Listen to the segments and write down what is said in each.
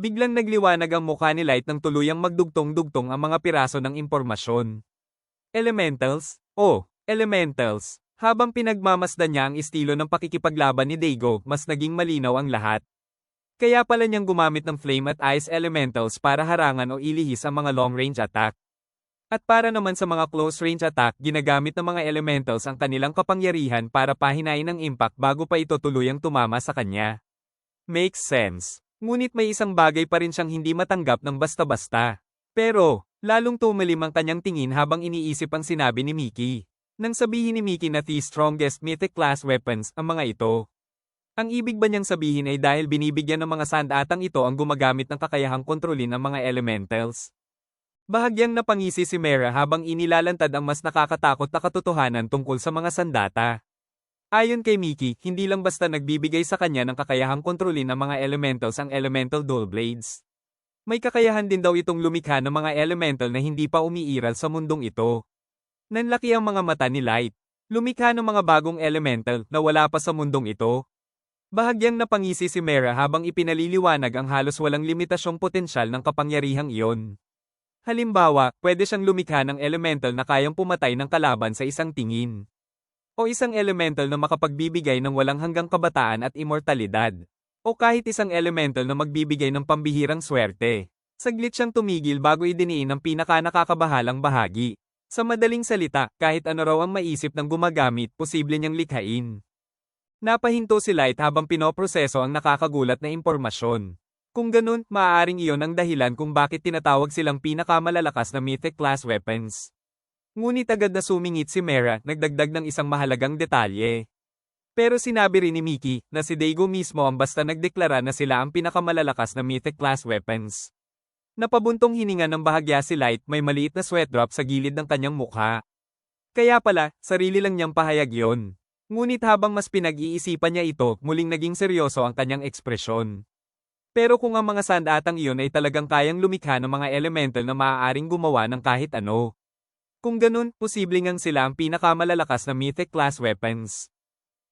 Biglang nagliwanag ang mukha ni Light nang tuluyang magdugtong-dugtong ang mga piraso ng impormasyon. Elementals? Oh, elementals. Habang pinagmamasdan niya ang estilo ng pakikipaglaban ni Daigo, mas naging malinaw ang lahat. Kaya pala niyang gumamit ng Flame at Ice Elementals para harangan o ilihis ang mga long-range attack. At para naman sa mga close-range attack, ginagamit ng mga Elementals ang kanilang kapangyarihan para pahinain ang impact bago pa ito tuluyang tumama sa kanya. Makes sense. Ngunit may isang bagay pa rin siyang hindi matanggap ng basta-basta. Pero, lalong tumalim ang kanyang tingin habang iniisip ang sinabi ni Mickey. Nang sabihin ni Mickey na the strongest mythic class weapons ang mga ito. Ang ibig ba niyang sabihin ay dahil binibigyan ng mga sandatang ito ang gumagamit ng kakayahang kontrolin ang mga elementals? Bahagyang napangisi si Mera habang inilalantad ang mas nakakatakot na katotohanan tungkol sa mga sandata. Ayon kay Mickey, hindi lang basta nagbibigay sa kanya ng kakayahang kontrolin ng mga elementals ang elemental dual blades. May kakayahan din daw itong lumikha ng mga elemental na hindi pa umiiral sa mundong ito. Nanlaki ang mga mata ni Light. Lumikha ng mga bagong elemental na wala pa sa mundong ito. Bahagyang napangisi si Mera habang ipinaliliwanag ang halos walang limitasyong potensyal ng kapangyarihang iyon. Halimbawa, pwede siyang lumikha ng elemental na kayang pumatay ng kalaban sa isang tingin. O isang elemental na makapagbibigay ng walang hanggang kabataan at immortalidad. O kahit isang elemental na magbibigay ng pambihirang swerte. Saglit siyang tumigil bago idiniin ang pinaka-nakakabahalang bahagi. Sa madaling salita, kahit ano raw ang maisip ng gumagamit, posible niyang likhain. Napahinto si Light habang pinoproseso ang nakakagulat na impormasyon. Kung ganun, maaaring iyon ang dahilan kung bakit tinatawag silang pinakamalalakas na mythic class weapons. Ngunit agad na sumingit si Mera, nagdagdag ng isang mahalagang detalye. Pero sinabi rin ni Mickey na si Daigo mismo ang basta nagdeklara na sila ang pinakamalalakas na mythic class weapons. Napabuntong hininga ng bahagya si Light, may maliit na sweat drop sa gilid ng kanyang mukha. Kaya pala, sarili lang niyang pahayag yon. Ngunit habang mas pinag-iisipan niya ito, muling naging seryoso ang kanyang ekspresyon. Pero kung ang mga sandatang iyon ay talagang kayang lumikha ng mga elemental na maaaring gumawa ng kahit ano. Kung ganun, posibleng ngang sila ang pinakamalalakas na mythic class weapons.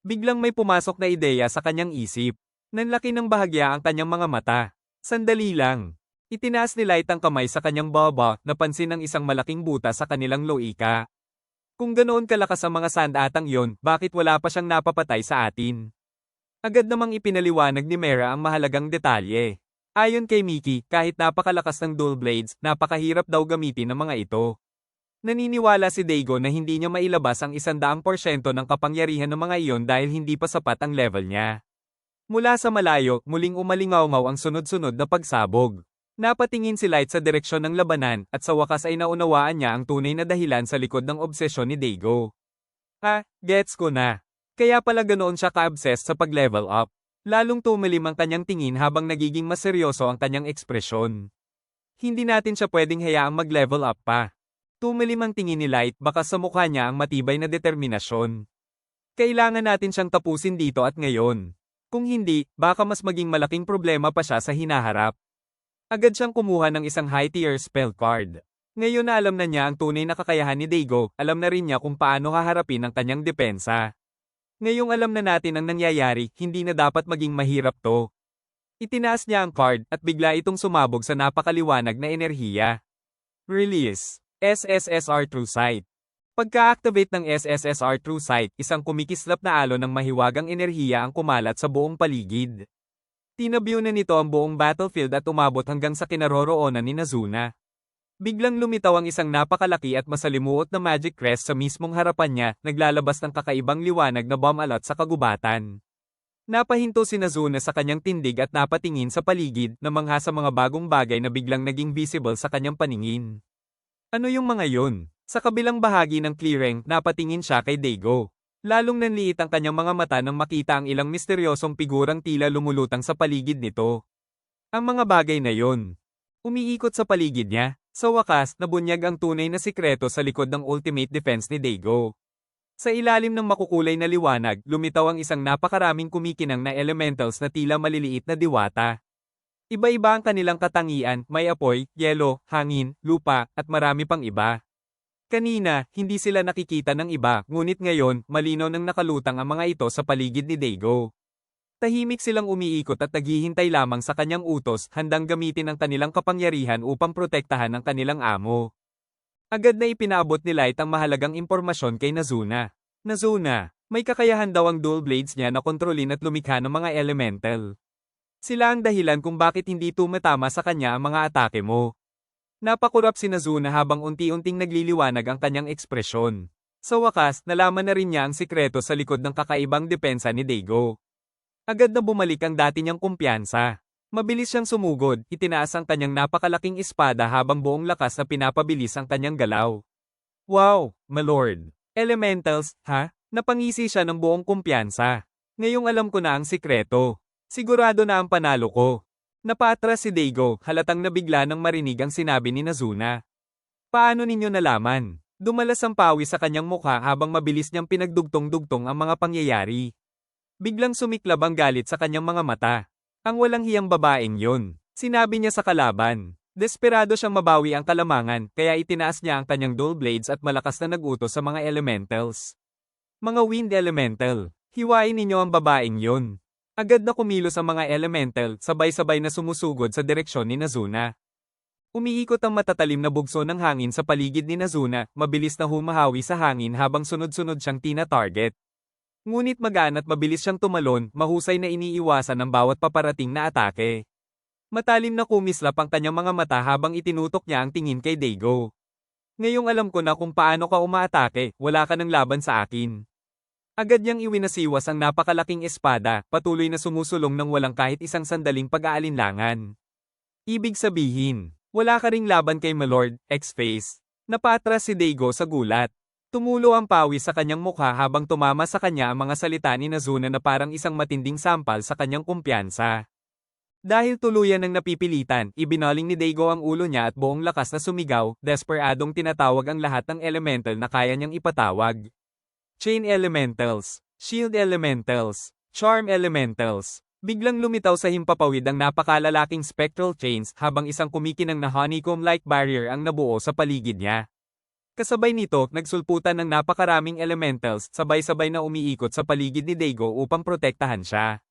Biglang may pumasok na ideya sa kanyang isip. Nanlaki ng bahagya ang kanyang mga mata. Sandali lang. Itinaas ni Light ang kamay sa kanyang baba, napansin ang isang malaking buta sa kanilang loika. Kung ganoon kalakas ang mga sandatang iyon, bakit wala pa siyang napapatay sa atin? Agad namang ipinaliwanag ni Mera ang mahalagang detalye. Ayon kay Mickey, kahit napakalakas ng dual blades, napakahirap daw gamitin ng mga ito. Naniniwala si Daigo na hindi niya mailabas ang 100% ng kapangyarihan ng mga iyon dahil hindi pa sapat ang level niya. Mula sa malayo, muling umalingaw-ngaw ang sunod-sunod na pagsabog. Napatingin si Light sa direksyon ng labanan at sa wakas ay naunawaan niya ang tunay na dahilan sa likod ng obsesyon ni Daigo. Gets ko na. Kaya pala ganoon siya ka-obsessed sa pag-level up. Lalong tumilim ang kanyang tingin habang nagiging mas seryoso ang kanyang ekspresyon. Hindi natin siya pwedeng hayaang mag-level up pa. Tumilim ang tingin ni Light, baka sa mukha niya ang matibay na determinasyon. Kailangan natin siyang tapusin dito at ngayon. Kung hindi, baka mas maging malaking problema pa siya sa hinaharap. Agad siyang kumuha ng isang high-tier spell card. Ngayon na alam na niya ang tunay na kakayahan ni Daigo, alam na rin niya kung paano haharapin ang kanyang depensa. Ngayong alam na natin ang nangyayari, hindi na dapat maging mahirap to. Itinaas niya ang card at bigla itong sumabog sa napakaliwanag na enerhiya. Release. SSSR True Sight. Pagka-activate ng SSSR True Sight, isang kumikislap na alon ng mahiwagang enerhiya ang kumalat sa buong paligid. Tinabyo na nito ang buong battlefield at umabot hanggang sa kinaroroonan ni Nazuna. Biglang lumitaw ang isang napakalaki at masalimuot na magic crest sa mismong harapan niya, naglalabas ng kakaibang liwanag na bomb-alot sa kagubatan. Napahinto si Nazuna sa kanyang tindig at napatingin sa paligid, namangha sa mga bagong bagay na biglang naging visible sa kanyang paningin. Ano yung mga yun? Sa kabilang bahagi ng clearing, napatingin siya kay Daigo. Lalong nanliit ang kanyang mga mata nang makita ang ilang misteryosong figurang tila lumulutang sa paligid nito. Ang mga bagay na yun. Umiikot sa paligid niya. Sa wakas, nabunyag ang tunay na sikreto sa likod ng ultimate defense ni Daigo. Sa ilalim ng makukulay na liwanag, lumitaw ang isang napakaraming kumikinang na elementals na tila maliliit na diwata. Iba-iba ang kanilang katangian, may apoy, yelo, hangin, lupa, at marami pang iba. Kanina, hindi sila nakikita ng iba, ngunit ngayon, malinaw nang nakalutang ang mga ito sa paligid ni Daigo. Tahimik silang umiikot at naghihintay lamang sa kanyang utos, handang gamitin ang kanilang kapangyarihan upang protektahan ang kanilang amo. Agad na ipinaabot ni Light ang mahalagang impormasyon kay Nazuna. Nazuna, may kakayahan daw ang dual blades niya na kontrolin at lumikha ng mga elemental. Sila ang dahilan kung bakit hindi tumatama sa kanya ang mga atake mo. Napakurap si Nazuna habang unti-unting nagliliwanag ang kanyang ekspresyon. Sa wakas, nalaman na rin niya ang sikreto sa likod ng kakaibang depensa ni Daigo. Agad na bumalik ang dati niyang kumpiyansa. Mabilis siyang sumugod, itinaas ang kanyang napakalaking espada habang buong lakas na pinapabilis ang kanyang galaw. Wow, my lord! Elementals, ha? Napangisi siya ng buong kumpiyansa. Ngayong alam ko na ang sikreto. Sigurado na ang panalo ko. Napaatras si Daigo, halatang nabigla nang marinig ang sinabi ni Nazuna. Paano ninyo nalaman? Dumalas ang pawis sa kanyang mukha habang mabilis niyang pinagdugtong-dugtong ang mga pangyayari. Biglang sumiklab ang galit sa kanyang mga mata. Ang walang hiyang babaeng yun. Sinabi niya sa kalaban. Desperado siyang mabawi ang kalamangan, kaya itinaas niya ang kanyang dual blades at malakas na nag-utos sa mga elementals. Mga wind elemental, hiwain ninyo ang babaeng yun. Agad na kumilos ang mga elemental, sabay-sabay na sumusugod sa direksyon ni Nazuna. Umiikot ang matatalim na bugso ng hangin sa paligid ni Nazuna, mabilis na humahawi sa hangin habang sunod-sunod siyang tina-target. Ngunit magaan at mabilis siyang tumalon, mahusay na iniiwasan ang bawat paparating na atake. Matalim na kumislap ang kanyang mga mata habang itinutok niya ang tingin kay Daigo. Ngayong alam ko na kung paano ka umaatake, wala ka ng laban sa akin. Agad niyang iwinasiwas ang napakalaking espada, patuloy na sumusulong ng walang kahit isang sandaling pag-aalinlangan. Ibig sabihin, wala ka ring laban kay Milord, X-Face. Napatras si Daigo sa gulat. Tumulo ang pawis sa kanyang mukha habang tumama sa kanya ang mga salita ni Nazuna na parang isang matinding sampal sa kanyang kumpiyansa. Dahil tuluyan ng napipilitan, ibinaling ni Daigo ang ulo niya at buong lakas na sumigaw, desperadong tinatawag ang lahat ng elemental na kaya niyang ipatawag. Chain Elementals, Shield Elementals, Charm Elementals. Biglang lumitaw sa himpapawid ang napakalalaking spectral chains habang isang kumikinang na honeycomb-like barrier ang nabuo sa paligid niya. Kasabay nito, nagsulputan ng napakaraming elementals, sabay-sabay na umiikot sa paligid ni Daigo upang protektahan siya.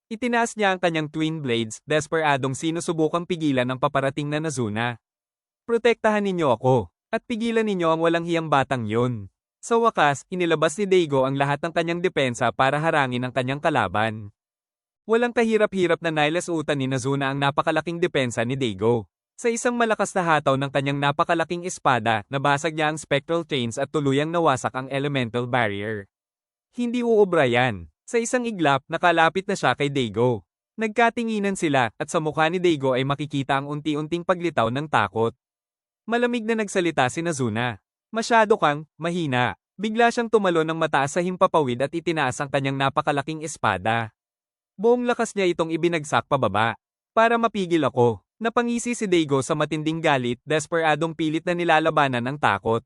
Itinaas niya ang kanyang twin blades, desperadong sinusubukang pigilan ang paparating na Nazuna. Protektahan ninyo ako, at pigilan ninyo ang walang hiyang batang yun. Sa wakas, inilabas ni Daigo ang lahat ng kanyang depensa para harangin ang kanyang kalaban. Walang kahirap-hirap na nailasutan ni Nazuna ang napakalaking depensa ni Daigo. Sa isang malakas na hataw ng kanyang napakalaking espada, nabasag niya ang spectral chains at tuluyang nawasak ang elemental barrier. Hindi uubra yan. Sa isang iglap, nakalapit na siya kay Daigo. Nagkatinginan sila, at sa mukha ni Daigo ay makikita ang unti-unting paglitaw ng takot. Malamig na nagsalita si Nazuna. Masyado kang mahina. Bigla siyang tumalon ng mataas sa himpapawid at itinaas ang kanyang napakalaking espada. Buong lakas niya itong ibinagsak pababa. Para mapigil ako, napangisi si Daigo sa matinding galit, desperadong pilit na nilalabanan ang takot.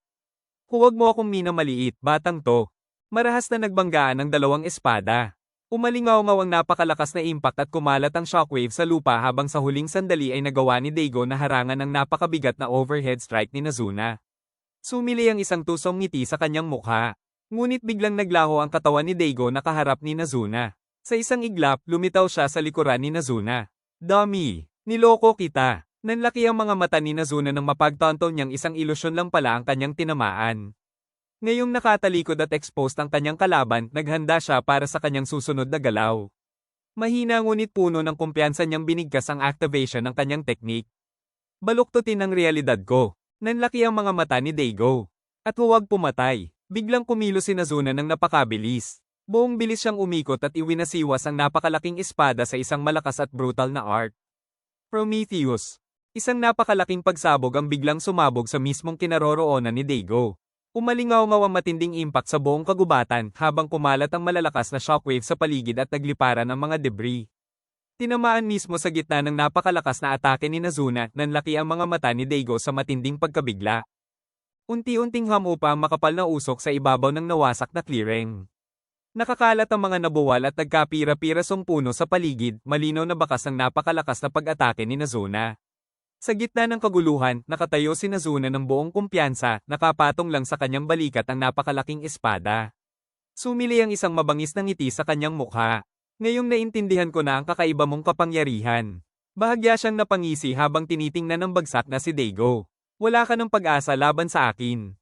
Huwag mo akong minamaliit, batang to. Marahas na nagbanggaan ang dalawang espada. Umalingaw-ngaw ang napakalakas na impact at kumalat ang shockwave sa lupa habang sa huling sandali ay nagawa ni Daigo na harangan ang napakabigat na overhead strike ni Nazuna. Sumili ang isang tusong ngiti sa kanyang mukha. Ngunit biglang naglaho ang katawan ni Daigo na kaharap ni Nazuna. Sa isang iglap, lumitaw siya sa likuran ni Nazuna. Dummy! Niloko kita! Nanlaki ang mga mata ni Nazuna nang mapagtanto niyang isang ilusyon lang pala ang kanyang tinamaan. Ngayong nakatalikod at exposed ang kanyang kalaban, naghanda siya para sa kanyang susunod na galaw. Mahina ngunit puno ng kumpiyansa niyang binigkas ang activation ng kanyang teknik. Baluktutin ang realidad ko. Nanlaki ang mga mata ni Daigo. At huwag pumatay. Biglang kumilos si Nazuna ng napakabilis. Buong bilis siyang umikot at iwinasiwas ang napakalaking espada sa isang malakas at brutal na art. Prometheus. Isang napakalaking pagsabog ang biglang sumabog sa mismong kinaroroonan ni Daigo. Umalingaw-ngaw ang matinding impact sa buong kagubatan habang kumalat ang malalakas na shockwave sa paligid at nagliparan ang mga debris. Tinamaan mismo sa gitna ng napakalakas na atake ni Nazuna, nanlaki ang mga mata ni Daigo sa matinding pagkabigla. Unti-unting hamupa ang makapal na usok sa ibabaw ng nawasak na clearing. Nakakalat ang mga nabuwal at nagkapira-pirasong puno sa paligid, malinaw na bakas ng napakalakas na pag-atake ni Nazuna. Sa gitna ng kaguluhan, nakatayo si Nazuna ng buong kumpiyansa, nakapatong lang sa kanyang balikat ang napakalaking espada. Sumili ang isang mabangis na ngiti sa kanyang mukha. Ngayong naintindihan ko na ang kakaiba mong kapangyarihan. Bahagya siyang napangisi habang tinitingnan ng bagsak na si Dago. Wala ka ng pag-asa laban sa akin.